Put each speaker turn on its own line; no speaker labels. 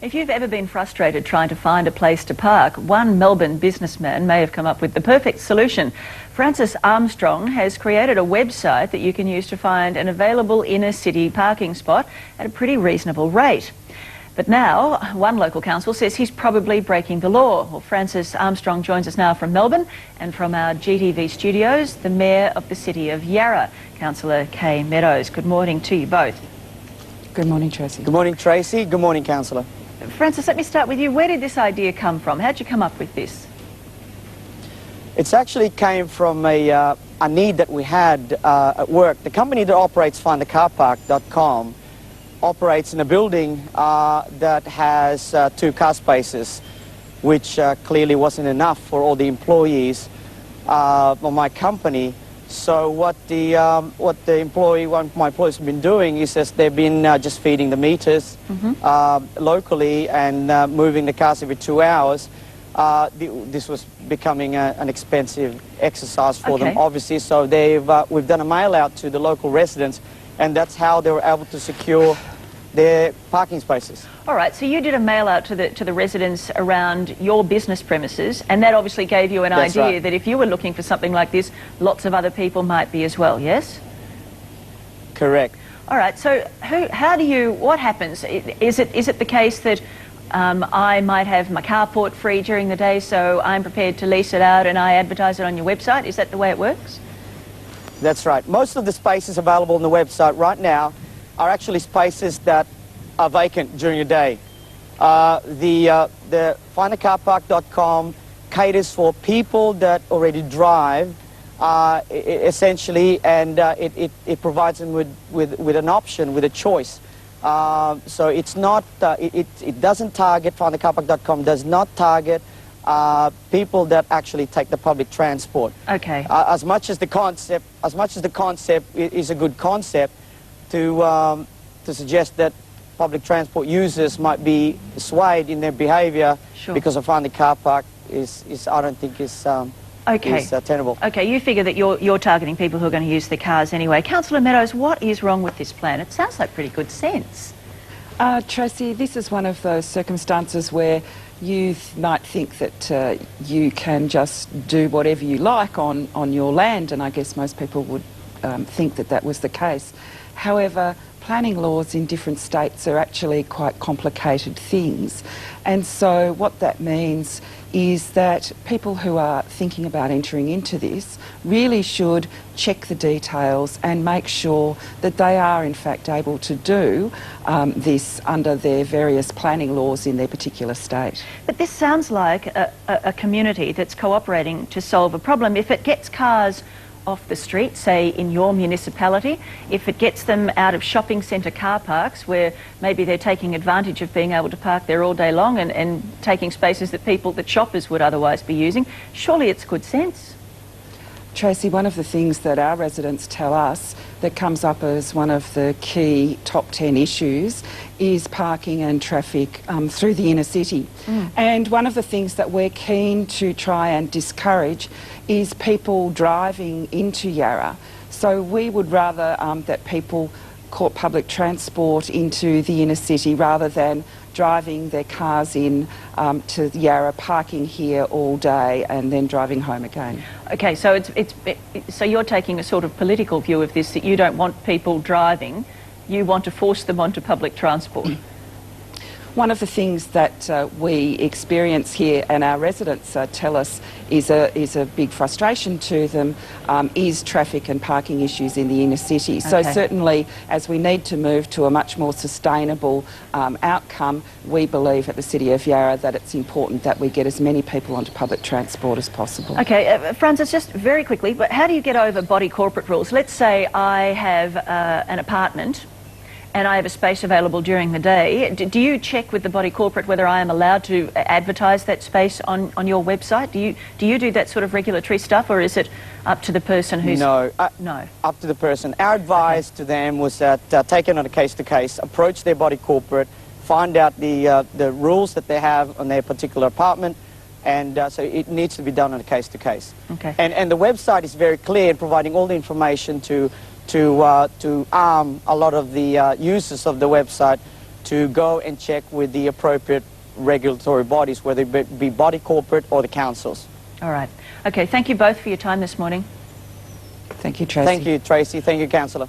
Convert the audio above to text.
If you've ever been frustrated trying to find a place to park, one Melbourne businessman may have come up with the perfect solution. Francis Armstrong has created a website that you can use to find an available inner city parking spot at a pretty reasonable rate. But now, one local council says he's probably breaking the law. Well, Francis Armstrong joins us now from Melbourne, and from our GTV studios, the Mayor of the City of Yarra, Councillor Kay Meadows. Good morning to you both.
Good morning, Tracy.
Good morning, Tracy. Good morning, Councillor.
Francis, let me start with you. Where did this idea come from? How did you come up with this?
It's actually came from a need that we had at work. The company that operates Findacarpark.com operates in a building that has 2 car spaces, which clearly wasn't enough for all the employees of my company. So what my employees have been doing is that they've been just feeding the meters locally and moving the cars every 2 hours. This was becoming an expensive exercise for them, obviously. So we've done a mail out to the local residents, and that's how they were able to secure their parking spaces.
All right, so you did a mail out to the residents around your business premises, and that obviously gave you an idea that if you were looking for something like this, lots of other people might be as well, yes?
Correct.
All right, so what happens? Is it the case that I might have my carport free during the day, so I'm prepared to lease it out and I advertise it on your website? Is that the way it works?
That's right. Most of the spaces available on the website right now are actually spaces that are vacant during the day. The Findacarpark.com caters for people that already drive, essentially, and it provides them with an option, with a choice. So it's not, it doesn't target, Findacarpark.com does not target people that actually take the public transport.
Okay.
As much as the concept is a good concept, to suggest that public transport users might be swayed in their behaviour because of Findacarpark I don't think is tenable.
Okay, you figure that you're targeting people who are going to use their cars anyway. Councillor Meadows, what is wrong with this plan? It sounds like pretty good sense.
Tracy, this is one of those circumstances where you might think that you can just do whatever you like on your land, and I guess most people would think that that was the case. However, planning laws in different states are actually quite complicated things, and so what that means is that people who are thinking about entering into this really should check the details and make sure that they are in fact able to do this under their various planning laws in their particular state.
But this sounds like a community that's cooperating to solve a problem. If it gets cars off the street, say in your municipality, if it gets them out of shopping centre car parks where maybe they're taking advantage of being able to park there all day long and taking spaces that shoppers would otherwise be using, surely it's good sense.
Tracy, one of the things that our residents tell us that comes up as one of the key top 10 issues is parking and traffic through the inner city. And one of the things that we're keen to try and discourage is people driving into Yarra. So we would rather that people caught public transport into the inner city rather than driving their cars in to Yarra, parking here all day and then driving home again.
Okay, so so you're taking a sort of political view of this, that you don't want people driving, you want to force them onto public transport. One of the things that we experience here and our residents tell us is a big frustration to them is traffic and parking issues in the inner city. So certainly as we need to move to a much more sustainable outcome, we believe at the City of Yarra that it's important that we get as many people onto public transport as possible. Okay, Francis, just very quickly, but how do you get over body corporate rules? Let's say I have an apartment and I have a space available during the day. Do you check with the body corporate whether I am allowed to advertise that space on your website? Do you do that sort of regulatory stuff, or is it up to the person who's...
No.
No.
Up to the person. Our advice to them was that take it on a case-to-case, approach their body corporate, find out the rules that they have on their particular apartment, and so it needs to be done on a case-to-case.
Okay.
And the website is very clear in providing all the information to arm a lot of the users of the website to go and check with the appropriate regulatory bodies, whether it be body corporate or the councils.
All right. Okay, thank you both for your time this morning.
Thank you, Tracy.
Thank you, Tracy. Thank you, Councillor.